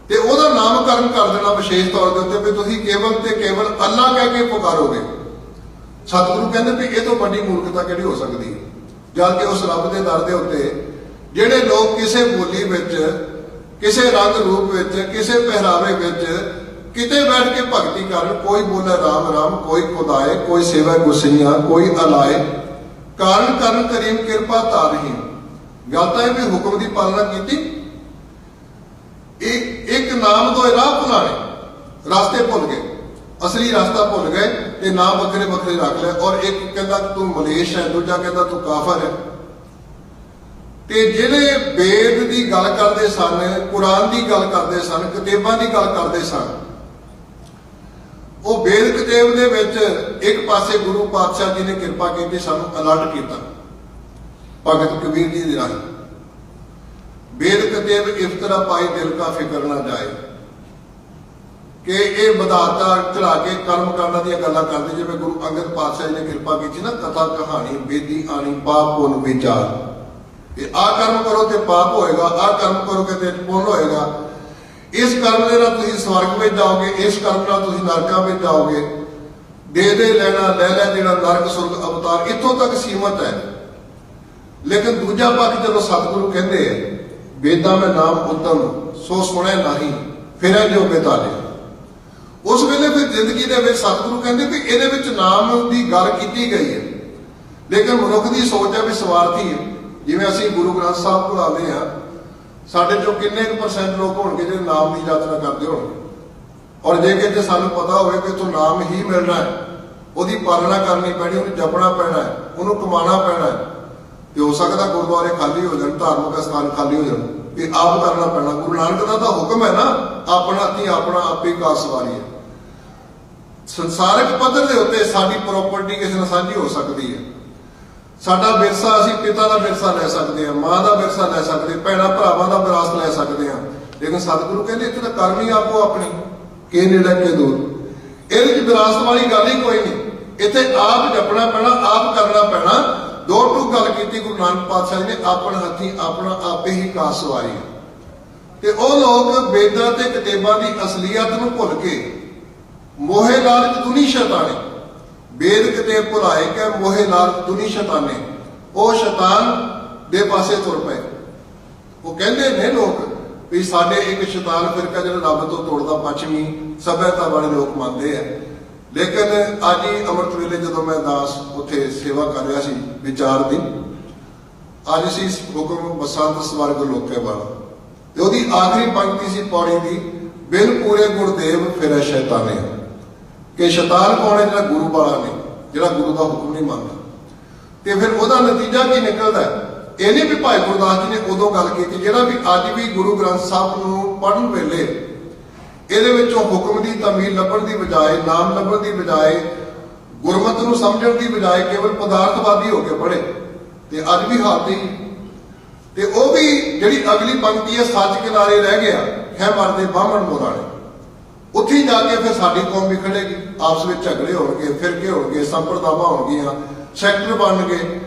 ਤੇ ਉਹਦਾ ਨਾਮਕਰਨ ਕਰ ਦੇਣਾ ਵਿਸ਼ੇਸ਼ ਤੌਰ ਦੇ ਉੱਤੇ ਵੀ ਤੁਸੀਂ ਕੇਵਲ ਤੇ ਕੇਵਲ ਅੱਲਾਹ ਕਹਿ ਕੇ ਪੁਕਾਰੋਗੇ। ਸਤਿਗੁਰੂ ਕਹਿੰਦੇ ਵੀ ਇਹ ਤੋਂ ਵੱਡੀ ਮੂਰਖਤਾ ਕਿਹੜੀ ਹੋ ਸਕਦੀ ਹੈ? ਜਦ ਕਿ ਉਸ ਰੱਬ ਦੇ ਦਰ ਦੇ ਉੱਤੇ ਜਿਹੜੇ ਲੋਕ ਕਿਸੇ ਬੋਲੀ ਵਿੱਚ, ਕਿਸੇ ਰੰਗ ਰੂਪ ਵਿੱਚ, ਕਿਸੇ ਪਹਿਰਾਵੇ ਵਿੱਚ ਕਿਤੇ ਬੈਠ ਕੇ ਭਗਤੀ ਕਰਨ, ਕੋਈ ਬੋਲੇ ਰਾਮ ਰਾਮ, ਕੋਈ ਖੁਦਾਏ, ਕੋਈ ਸੇਵਾ ਗੁਸਈਆਂ, ਕੋਈ ਅਲਾਏ, ਕਾਰਨ ਕਰਨ ਕਰੀਮ ਕਿਰਪਾ ਤਾਰਹੀ। ਗੱਲ ਤਾਂ ਇਹ ਵੀ ਹੁਕਮ ਦੀ ਪਾਲਣਾ ਕੀਤੀ। ਇੱਕ ਨਾਮ ਤੋਂ ਰਾਹ ਭੁਲਾਣੇ, ਰਾਸਤੇ ਭੁੱਲ ਗਏ, ਅਸਲੀ ਰਾਸਤਾ ਭੁੱਲ ਗਏ ਤੇ ਨਾਮ ਵੱਖਰੇ ਵੱਖਰੇ ਰੱਖ ਲਏ। ਔਰ ਇੱਕ ਕਹਿੰਦਾ ਤੂੰ ਮਲੇਸ਼ ਹੈ, ਦੂਜਾ ਕਹਿੰਦਾ ਤੂੰ ਕਾਫਰ ਹੈ। ਤੇ ਜਿਹੜੇ ਵੇਦ ਦੀ ਗੱਲ ਕਰਦੇ ਸਨ, ਕੁਰਾਨ ਦੀ ਗੱਲ ਕਰਦੇ ਸਨ, ਕਿਤਾਬਾਂ ਦੀ ਗੱਲ ਕਰਦੇ ਸਨ, ਉਹ ਵੇਦ ਕਿਤਾਬ ਦੇ ਵਿੱਚ ਇੱਕ ਪਾਸੇ ਗੁਰੂ ਪਾਤਸ਼ਾਹ ਜੀ ਨੇ ਕਿਰਪਾ ਕੀਤੀ, ਸਾਨੂੰ ਅਲਰਟ ਕੀਤਾ ਭਗਤ ਕਬੀਰ ਜੀ ਦੇ ਰਾਹੀਂ। ਵੇਦ ਕਿਤਾਬ ਇਫਤਰਾ ਪਾਈ ਦਿਲ ਕਾ ਫਿਕਰ ਨਾ ਜਾਏ, ਕਿ ਇਹ ਵਧਾਤਾ ਚੜਾ ਕੇ ਕਰਮ ਕਰਨ ਦੀਆਂ ਗੱਲਾਂ ਕਰਦੇ। ਜਿਵੇਂ ਗੁਰੂ ਅੰਗਦ ਪਾਤਸ਼ਾਹ ਜੀ ਨੇ ਕਿਰਪਾ ਕੀਤੀ ਨਾ, ਕਥਾ ਕਹਾਣੀ ਵੇਦੀ ਆਣੀ ਪਾਪ ਪੁੰਨ ਵਿਚਾਰ, ਇਹ ਆਹ ਕਰਮ ਕਰੋ ਤੇ ਪਾਪ ਹੋਏਗਾ, ਆਹ ਕਰਮ ਕਰੋਗੇ ਤੇ ਪੁੰਨ ਹੋਏਗਾ। ਇਸ ਕਰਮ ਦੇ ਨਾਲ ਤੁਸੀਂ ਸਵਰਗ ਵਿੱਚ ਜਾਓਗੇ, ਇਸ ਕਰਮ ਨਾਲ ਤੁਸੀਂ ਨਰਕਾਂ ਵਿੱਚ ਜਾਓਗੇ। ਦੇ ਲੈਣਾ ਲੈ ਲੈ ਜਿਹੜਾ ਨਰਕ ਸੁਰਗ ਅਵਤਾਰ, ਇੱਥੋਂ ਤੱਕ ਸੀਮਤ ਹੈ। ਲੇਕਿਨ ਦੂਜਾ ਪੱਖ ਜਦੋਂ ਸਤਿਗੁਰੂ ਕਹਿੰਦੇ ਹੈ ਵੇਦਾਂ ਮੈਂ ਨਾਮ ਉਤਮ ਸੋ ਸੁਣਿਆ ਨਹੀਂ ਫਿਰੈ ਜੋ ਬੇਤਾਲੇ, ਉਸ ਵੇਲੇ ਫਿਰ ਜ਼ਿੰਦਗੀ ਦੇ ਵਿੱਚ ਸਤਿਗੁਰੂ ਕਹਿੰਦੇ ਕਿ ਇਹਦੇ ਵਿੱਚ ਨਾਮ ਦੀ ਗੱਲ ਕੀਤੀ ਗਈ ਹੈ। ਲੇਕਿਨ ਮਨੁੱਖ ਦੀ ਸੋਚ ਹੈ ਵੀ ਸਵਾਰਥੀ ਹੈ। ਜਿਵੇਂ ਅਸੀਂ ਗੁਰੂ ਗ੍ਰੰਥ ਸਾਹਿਬ ਕੋਲ ਆਉਂਦੇ ਹਾਂ, ਸਾਡੇ ਚੋਂ ਕਿੰਨੇ ਕੁ % ਲੋਕ ਹੋਣਗੇ ਜਿਹੜੇ ਨਾਮ ਦੀ ਯਾਤਰਾ ਕਰਦੇ ਹੋਣਗੇ। ਔਰ ਜੇ ਕਿਤੇ ਸਾਨੂੰ ਪਤਾ ਹੋਵੇ ਕਿ ਇੱਥੋਂ ਨਾਮ ਹੀ ਮਿਲਣਾ ਹੈ, ਉਹਦੀ ਪਾਲਣਾ ਕਰਨੀ ਪੈਣੀ, ਉਹਨੂੰ ਜਪਣਾ ਪੈਣਾ ਹੈ, ਉਹਨੂੰ ਕਮਾਉਣਾ ਪੈਣਾ ਹੈ, ਤੇ ਹੋ ਸਕਦਾ ਗੁਰਦੁਆਰੇ ਖਾਲੀ ਹੋ ਜਾਣ, ਧਾਰਮਿਕ ਸਥਾਨ ਖਾਲੀ ਹੋ ਜਾਣ, ਇਹ ਆਪ ਕਰਨਾ ਪੈਣਾ। ਗੁਰੂ ਨਾਨਕ ਦਾ ਤਾਂ ਹੁਕਮ ਹੈ ਨਾ, ਆਪਣਾ ਹੱਥੀਂ ਆਪਣਾ ਆਪੇ ਕਾਰ ਸਵਾਰੀ ਹੈ। ਸੰਸਾਰਿਕ ਪੱਧਰ ਦੇ ਉੱਤੇ ਸਾਡੀ ਪ੍ਰਾਪਰਟੀ ਕਿਸੇ ਨਾਲ ਸਾਂਝੀ ਹੋ ਸਕਦੀ ਹੈ। ਸਾਡਾ ਵਿਰਸਾ, ਅਸੀਂ ਪਿਤਾ ਦਾ ਵਿਰਸਾ ਲੈ ਸਕਦੇ ਹਾਂ, ਮਾਂ ਦਾ ਵਿਰਸਾ ਲੈ ਸਕਦੇ, ਭੈਣਾਂ ਭਰਾਵਾਂ ਦਾ ਵਿਰਾਸਤ ਲੈ ਸਕਦੇ ਹਾਂ। ਲੇਕਿਨ ਸਤਿਗੁਰੂ ਕਹਿੰਦੇ ਇੱਥੇ ਤਾਂ ਕਰਨੀ ਆਪੋ ਆਪਣੀ, ਕਿ ਨੇੜੇ ਕੇ ਦੂਰ। ਇਹਦੇ ਵਿੱਚ ਵਿਰਾਸਤ ਵਾਲੀ ਗੱਲ ਹੀ ਕੋਈ ਨਹੀਂ। ਇੱਥੇ ਆਪ ਜਪਣਾ ਪੈਣਾ, ਆਪ ਕਰਨਾ ਪੈਣਾ। ਦੋ ਟੂ ਗੱਲ ਕੀਤੀ ਗੁਰੂ ਨਾਨਕ ਪਾਤਸ਼ਾਹ ਜੀ ਨੇ, ਆਪਣੇ ਹੱਥੀਂ ਆਪਣਾ ਆਪੇ ਹੀ ਕਾਰ ਸਵਾਰੀ। ਤੇ ਉਹ ਲੋਕ ਵੇਦਾਂ ਤੇ ਕਿਤਾਬਾਂ ਦੀ ਅਸਲੀਅਤ ਨੂੰ ਭੁੱਲ ਕੇ ਮੋਹੇ ਲਾਲਚ ਦੁਨੀ ਸ਼ੈਤਾਨੇ, ਵੇਦ ਕਿਤੇ ਭੁਲਾਏ ਕਿ ਮੋਹੇ ਲਾਲਚ ਦੁਨੀ ਸ਼ੈਤਾਨੇ, ਉਹ ਸ਼ੈਤਾਨ ਦੇ ਪਾਸੇ ਤੁਰ ਪਏ। ਉਹ ਕਹਿੰਦੇ ਨੇ ਲੋਕ ਵੀ ਸਾਡੇ ਇੱਕ ਸ਼ੈਤਾਨ ਫਿਰਕਾ ਜਿਹੜਾ ਰੱਬ ਤੋਂ ਤੋੜਦਾ ਪੱਛਮੀ ਸਭਿਅਤਾ ਵਾਲੇ ਲੋਕ ਮੰਨਦੇ ਆ। ਲੇਕਿਨ ਅੱਜ ਹੀ ਅੰਮ੍ਰਿਤ ਵੇਲੇ ਜਦੋਂ ਮੈਂ ਦਾਸ ਉੱਥੇ ਸੇਵਾ ਕਰ ਰਿਹਾ ਸੀ ਵਿਚਾਰ ਦੀ, ਅੱਜ ਸੀ ਹੁਕਮ ਬਸੰਤ ਸਵਰਗ ਲੋਕੇ ਵਾਲਾ, ਤੇ ਉਹਦੀ ਆਖਰੀ ਪੰਕਤੀ ਸੀ ਪੌੜੀ ਦੀ, ਬਿਨ ਪੂਰੇ ਗੁਰਦੇਵ ਫਿਰੈ ਸ਼ੈਤਾਨੇ। ਕਿ ਸ਼ੈਤਾਨ ਕੌਣ ਹੈ? ਜਿਹੜਾ ਗੁਰੂ ਵਾਲਾ ਨਹੀਂ, ਜਿਹੜਾ ਗੁਰੂ ਦਾ ਹੁਕਮ ਨਹੀਂ ਮੰਨਦਾ। ਤੇ ਫਿਰ ਉਹਦਾ ਨਤੀਜਾ ਕੀ ਨਿਕਲਦਾ ਹੈ? ਇਹ ਨਹੀਂ ਵੀ ਭਾਈ ਗੁਰਦਾਸ ਜੀ ਨੇ ਉਦੋਂ ਗੱਲ ਕੀਤੀ, ਜਿਹੜਾ ਵੀ ਅੱਜ ਵੀ ਗੁਰੂ ਗ੍ਰੰਥ ਸਾਹਿਬ ਨੂੰ ਪੜ੍ਹਨ ਵੇਲੇ ਇਹਦੇ ਵਿੱਚੋਂ ਹੁਕਮ ਦੀ ਤਮੀਲ ਲੱਭਣ ਦੀ ਬਜਾਏ, ਨਾਮ ਲੱਭਣ ਦੀ ਬਜਾਏ, ਗੁਰਮਤਿ ਨੂੰ ਸਮਝਣ ਦੀ ਬਜਾਏ ਕੇਵਲ ਪਦਾਰਥਵਾਦੀ ਹੋ ਕੇ ਪੜ੍ਹੇ, ਤੇ ਅੱਜ ਵੀ ਹਾਲਤ ਹੀ। ਤੇ ਉਹ ਵੀ ਜਿਹੜੀ ਅਗਲੀ ਪੰਕਤੀ ਹੈ, ਸੱਚ ਕਿਨਾਰੇ ਰਹਿ ਗਿਆ ਹੈ ਮਰਦੇ ਬਾਹਮਣ ਮੋਰਾਣੇ, ਉੱਥੇ ਜਾ ਕੇ ਫਿਰ ਸਾਡੀ ਕੌਮ ਵੀ ਖੜੇਗੀ। ਆਪਸ ਵਿੱਚ ਝਗੜੇ ਹੋਣਗੇ, ਫਿਰਕੇ ਹੋਣਗੇ, ਸੰਪਰਦਾਵਾਂ ਹੋਣਗੀਆਂ, ਸੈਕਟਰ ਬਣਨਗੇ,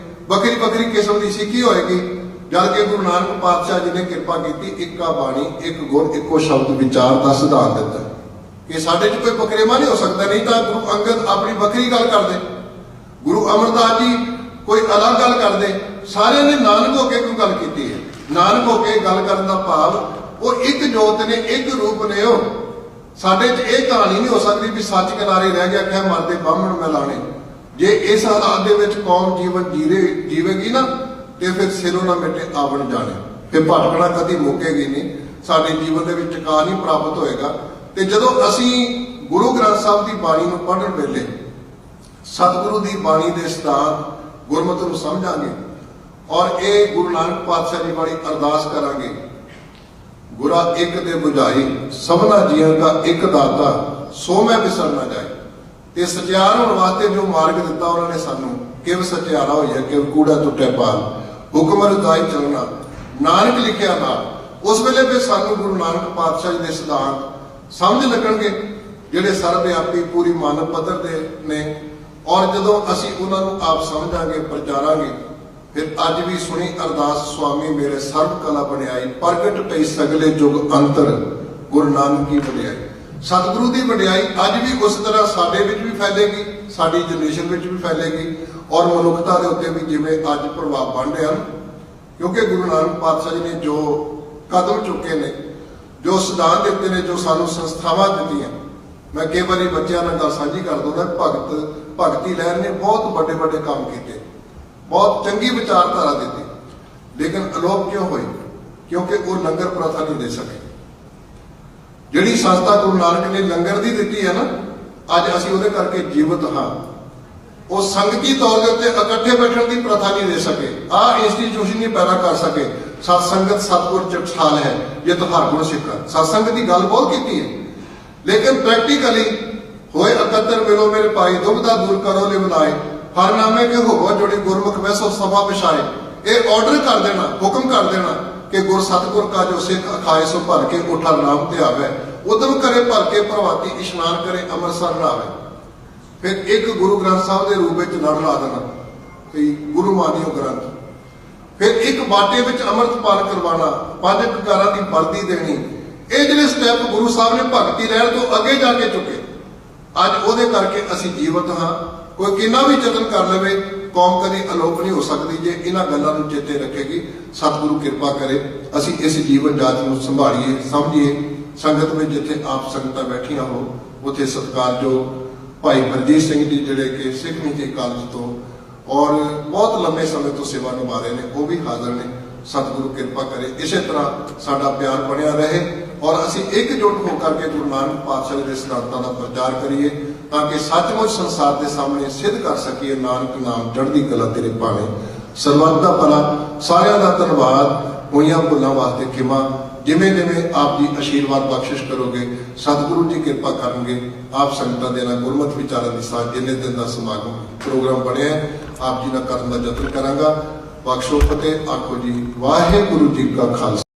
ਵੱਖਰੀ ਵੱਖਰੀ ਕਿਸਮ ਦੀ ਸਿੱਖੀ ਹੋਏਗੀ। ਜਦ ਕਿ ਗੁਰੂ ਨਾਨਕ ਪਾਤਸ਼ਾਹ ਜੀ ਨੇ ਕਿਰਪਾ ਕੀਤੀ, ਇੱਕਾ ਬਾਣੀ, ਇੱਕ ਗੁਰ, ਇੱਕੋ ਸ਼ਬਦ ਵਿਚਾਰ ਦਾ ਸਿਧਾਂਤ ਦਿੱਤਾ ਕਿ ਸਾਡੇ 'ਚ ਕੋਈ ਵਖਰੇਵਾ ਨਹੀਂ ਹੋ ਸਕਦਾ। ਨਹੀਂ ਤਾਂ ਗੁਰੂ ਅੰਗਦ ਆਪਣੀ ਵੱਖਰੀ ਗੱਲ ਕਰਦੇ, ਗੁਰੂ ਅਮਰਦਾਸ ਜੀ ਕੋਈ ਅਲੱਗ ਗੱਲ ਕਰਦੇ, ਸਾਰਿਆਂ ਨੇ ਨਾਨਕ ਹੋ ਕੇ ਕੋਈ ਗੱਲ ਕੀਤੀ ਹੈ। ਨਾਨਕ ਹੋ ਕੇ ਗੱਲ ਕਰਨ ਦਾ ਭਾਵ ਉਹ ਇੱਕ ਜੋਤ ਨੇ, ਇੱਕ ਰੂਪ ਨੇ। ਉਹ ਸਾਡੇ 'ਚ ਇਹ ਕਹਾਣੀ ਨਹੀਂ ਹੋ ਸਕਦੀ ਵੀ ਸੱਚ ਕਿਨਾਰੇ ਰਹਿ ਗਿਆ ਕਿ ਮਰਦੇ ਬਾਹਮਣ ਮਿਲਾਣੇ। ਜੇ ਇਸ ਹਾਲਾਤ ਦੇ ਵਿੱਚ ਕੌਮ ਜੀਵਨ ਜੀਵੇਗੀ ਨਾ, ਤੇ ਫਿਰ ਸਿਰੋਂ ਨਾ ਮਿਟੇ ਆਵਣ ਜਾਣੇ, ਫਿਰ ਭਟਕਣਾ ਕਦੀ ਮੁੱਕੇਗੀ ਨਹੀਂ, ਸਾਡੇ ਜੀਵਨ ਦੇ ਵਿੱਚ ਟਿਕਾ ਨਹੀਂ ਪ੍ਰਾਪਤ ਹੋਏਗਾ। ਤੇ ਜਦੋਂ ਅਸੀਂ ਗੁਰੂ ਗ੍ਰੰਥ ਸਾਹਿਬ ਦੀ ਬਾਣੀ ਨੂੰ ਪੜ੍ਹਨ ਵੇਲੇ ਸਤਿਗੁਰੂ ਦੀ ਬਾਣੀ ਦੇ ਸਿਧਾਂਤ ਗੁਰਮਤਿ ਨੂੰ ਸਮਝਾਂਗੇ, ਔਰ ਇਹ ਗੁਰੂ ਨਾਨਕ ਪਾਤਸ਼ਾਹ ਜੀ ਵਾਲੀ ਅਰਦਾਸ ਕਰਾਂਗੇ, ਗੁਰਾ ਇੱਕ ਦੇ ਬੁਝਾਈ, ਸਭਨਾ ਜੀਆਂ ਦਾ ਇੱਕ ਦਾਤਾ, ਸੋ ਮੈਂ ਵਿਸਰ ਨਾ ਜਾਏ। ਤੇ ਸਚਿਆਰ ਹੋਣ ਵਾਸਤੇ ਜੋ ਮਾਰਗ ਦਿੱਤਾ ਉਹਨਾਂ ਨੇ ਸਾਨੂੰ, ਕਿਵ ਸਚਿਆਰਾ ਹੋਈਆ ਕਿਵ ਕੂੜਾ ਟੁੱਟੇ ਪਾਲ, ਹੁਕਮ ਰਜ਼ਾਈ ਚੱਲਣਾ, ਨਾਨਕ ਲਿਖਿਆ ਨਾਲ। ਉਸ ਵੇਲੇ ਫਿਰ ਸਾਨੂੰ ਗੁਰੂ ਨਾਨਕ ਪਾਤਸ਼ਾਹ ਜੀ ਦੇ ਸਿਧਾਂਤ ਸਮਝ ਲੱਗਣਗੇ, ਜਿਹੜੇ ਸਰਵਵਿਆਪੀ ਪੂਰੀ ਮਾਨਵ ਪੱਧਰ ਦੇ ਨੇ। ਔਰ ਜਦੋਂ ਅਸੀਂ ਉਹਨਾਂ ਨੂੰ ਆਪ ਸਮਝਾਂਗੇ, ਪ੍ਰਚਾਰਾਂਗੇ, ਫਿਰ ਅੱਜ ਵੀ ਸੁਣੀ ਅਰਦਾਸ, ਸੁਆਮੀ ਮੇਰੇ ਸਰਬ ਕਲਾ ਬਣਾਈ, ਪ੍ਰਗਟ ਪਈ ਸਗਲੇ ਯੁਗ ਅੰਤਰ, ਗੁਰੂ ਨਾਨਕ ਕੀ ਵਡਿਆਈ। ਸਤਿਗੁਰੂ ਦੀ ਵਡਿਆਈ ਅੱਜ ਵੀ ਉਸ ਤਰ੍ਹਾਂ ਸਾਡੇ ਵਿੱਚ ਵੀ ਫੈਲੇਗੀ, ਸਾਡੀ ਜਨਰੇਸ਼ਨ ਵਿੱਚ ਵੀ ਫੈਲੇਗੀ, ਔਰ ਮਨੁੱਖਤਾ ਦੇ ਉੱਤੇ ਵੀ ਜਿਵੇਂ ਅੱਜ ਪ੍ਰਭਾਵ ਬਣ ਰਿਹਾ। ਕਿਉਂਕਿ ਗੁਰੂ ਨਾਨਕ ਪਾਤਸ਼ਾਹ ਜੀ ਨੇ ਜੋ ਕਦਮ ਚੁੱਕੇ ਨੇ, ਜੋ ਸਿਧਾਂਤ ਦਿੱਤੇ ਨੇ, ਜੋ ਸਾਨੂੰ ਸੰਸਥਾਵਾਂ ਦਿੱਤੀਆਂ। ਮੈਂ ਕਈ ਵਾਰੀ ਬੱਚਿਆਂ ਨਾਲ ਗੱਲ ਸਾਂਝੀ ਕਰ ਦਿੰਦਾ, ਭਗਤੀ ਲਹਿਰ ਨੇ ਬਹੁਤ ਵੱਡੇ ਵੱਡੇ ਕੰਮ ਕੀਤੇ, ਬਹੁਤ ਚੰਗੀ ਵਿਚਾਰਧਾਰਾ ਦਿੱਤੀ, ਲੇਕਿਨ ਅਲੋਪ ਕਿਉਂ ਹੋਈ? ਕਿਉਂਕਿ ਉਹ ਲੰਗਰ ਪ੍ਰਥਾ ਨਹੀਂ ਦੇ ਸਕੇ। ਜਿਹੜੀ ਸੰਸਥਾ ਗੁਰੂ ਨਾਨਕ ਨੇ ਲੰਗਰ ਦੀ ਦਿੱਤੀ ਹੈ ਨਾ, ਅੱਜ ਅਸੀਂ ਉਹਦੇ ਕਰਕੇ ਜੀਵਤ ਹਾਂ। ਉਹ ਸੰਗਤੀ ਤੌਰ ਦੇ ਉੱਤੇ ਇਕੱਠੇ ਬੈਠਣ ਦੀ ਪ੍ਰਥਾ ਨਹੀਂ ਦੇ ਸਕੇ, ਆਹ ਇੰਸਟੀਟਿਊਸ਼ਨ ਨਹੀਂ ਪੈਦਾ ਕਰ ਸਕੇ। ਸਤ ਸੰਗਤ ਸਤਿਗੁਰ ਚਟਸਾਲ ਹੈ, ਜੇ ਤੁਹਾਰ ਗੁਣ ਸਿੱਖਾ। ਸਤਸੰਗ ਦੀ ਗੱਲ ਬਹੁਤ ਕੀਤੀ ਹੈ, ਲੇਕਿਨ ਪ੍ਰੈਕਟੀਕਲੀ ਹੋਏ ਇਕੱਤਰ ਮਿਲੋ ਮੇਰੇ ਭਾਈ, ਦੁਬਦਾ ਦੂਰ ਕਰੋ ਲਿਵ ਲਾਏ, ਹਰਨਾਮੇ ਕੇ ਹੋਵੋ ਜੋੜੀ ਗੁਰਮੁਖ ਵੈਸੋ ਸਭਾ ਵਿਛਾਏ। ਇਹ ਆਰਡਰ ਕਰ ਦੇਣਾ, ਹੁਕਮ ਕਰ ਦੇਣਾ ਕਿ ਗੁਰ ਸਤਿਗੁਰ ਕਾ ਜੋ ਸਿੱਖ ਅਖਾਏ ਸੋ ਭਰ ਕੇ ਉਠਾ ਨਾਮ ਤੇ ਆਵੇ, ਉਦਮ ਕਰੇ ਭਰ ਕੇ ਪ੍ਰਭਾਤੀ ਇਸ਼ਨਾਨ ਕਰੇ ਅੰਮ੍ਰਿਤਸਰ ਨਾਵੇ। ਫਿਰ ਇੱਕ ਗੁਰੂ ਗ੍ਰੰਥ ਸਾਹਿਬ ਦੇ ਰੂਪ ਵਿੱਚ ਲੜ ਲਾ ਦੇਣਾ ਵੀ ਗੁਰੂ ਮਾਨਿਓ ਗ੍ਰੰਥ। ਫਿਰ ਇੱਕ ਬਾਟੇ ਵਿੱਚ ਅੰਮ੍ਰਿਤਪਾਨ ਕਰਵਾਉਣਾ, 5 ਕਕਾਰਾਂ ਦੀ ਵਰਦੀ ਦੇਣੀ। ਇਹ ਜਿਹੜੇ ਸਟੈਪ ਗੁਰੂ ਸਾਹਿਬ ਨੇ ਭਗਤੀ ਲਹਿਰ ਤੋਂ ਅੱਗੇ ਜਾ ਕੇ ਚੁੱਕੇ, ਅੱਜ ਉਹਦੇ ਕਰਕੇ ਅਸੀਂ ਜੀਵਤ ਹਾਂ। ਕੋਈ ਕਿੰਨਾ ਵੀ ਯਤਨ ਕਰ ਲਵੇ, ਕੌਮ ਕਦੀ ਅਲੋਪ ਨਹੀਂ ਹੋ ਸਕਦੀ ਜੇ ਇਹਨਾਂ ਗੱਲਾਂ ਨੂੰ ਚੇਤੇ ਰੱਖੇਗੀ। ਸਤਿਗੁਰੂ ਕਿਰਪਾ ਕਰੇ ਅਸੀਂ ਇਸ ਜੀਵਨ ਜਾਚ ਨੂੰ ਸੰਭਾਲੀਏ, ਸਮਝੀਏ। ਸੰਗਤ ਵਿੱਚ ਜਿੱਥੇ ਆਪ ਸੰਗਤਾਂ ਬੈਠੀਆਂ ਹੋ, ਉੱਥੇ ਸਤਿਕਾਰਯੋਗ ਭਾਈ ਹਰਜੀਤ ਸਿੰਘ ਜੀ, ਜਿਹੜੇ ਕਿ ਸਿੱਖ ਨੀਤੀ ਕਾਲਜ ਤੋਂ ਔਰ ਬਹੁਤ ਲੰਮੇ ਸਮੇਂ ਤੋਂ ਸੇਵਾ ਨਿਭਾ ਰਹੇ ਨੇ, ਉਹ ਵੀ ਹਾਜ਼ਰ ਨੇ। ਸਤਿਗੁਰੂ ਕਿਰਪਾ ਕਰੇ ਇਸੇ ਤਰ੍ਹਾਂ ਸਾਡਾ ਪਿਆਰ ਬਣਿਆ ਰਹੇ, ਔਰ ਅਸੀਂ ਇਕਜੁੱਟ ਹੋ ਕਰਕੇ ਗੁਰੂ ਨਾਨਕ ਪਾਤਸ਼ਾਹ ਦੇ ਸਿਧਾਂਤਾਂ ਦਾ ਪ੍ਰਚਾਰ ਕਰੀਏ, ਤਾਂ ਕਿ ਸੱਚਮੁੱਚ ਸੰਸਾਰ ਦੇ ਸਾਹਮਣੇ ਸਿੱਧ ਕਰ ਸਕੀਏ, ਨਾਨਕ ਨਾਮ ਚੜ੍ਹਦੀ ਕਲਾ ਤੇਰੇ ਭਾਣੇ। ਸਰਬੱਤ ਦਾ ਭਲਾ, ਸਾਰਿਆਂ ਦਾ ਧੰਨਵਾਦ। ਹੋਈਆਂ ਭੁੱਲਾਂ ਵਾਸਤੇ ਖਿਮਾ। ਜਿਵੇਂ ਜਿਵੇਂ ਆਪ ਜੀ ਆਸ਼ੀਰਵਾਦ ਬਖਸ਼ਿਸ਼ ਕਰੋਗੇ, ਸਤਿਗੁਰੂ ਜੀ ਕਿਰਪਾ ਕਰਨਗੇ। ਆਪ ਸੰਗਤਾਂ ਦੇ ਨਾਲ ਗੁਰਮਤਿ ਵਿਚਾਰਾਂ ਦੀ ਸਾਂਝ, ਜਿੰਨੇ ਦਿਨ ਦਾ ਸਮਾਗਮ ਪ੍ਰੋਗਰਾਮ ਬਣਿਆ, ਆਪ ਜੀ ਨਾਲ ਕਰਨ ਦਾ ਯਤਨ ਕਰਾਂਗਾ। ਬਖਸ਼ੋ ਫਤਿਹ। ਆਖੋ ਜੀ ਵਾਹਿਗੁਰੂ ਜੀ ਕਾ ਖਾਲਸਾ।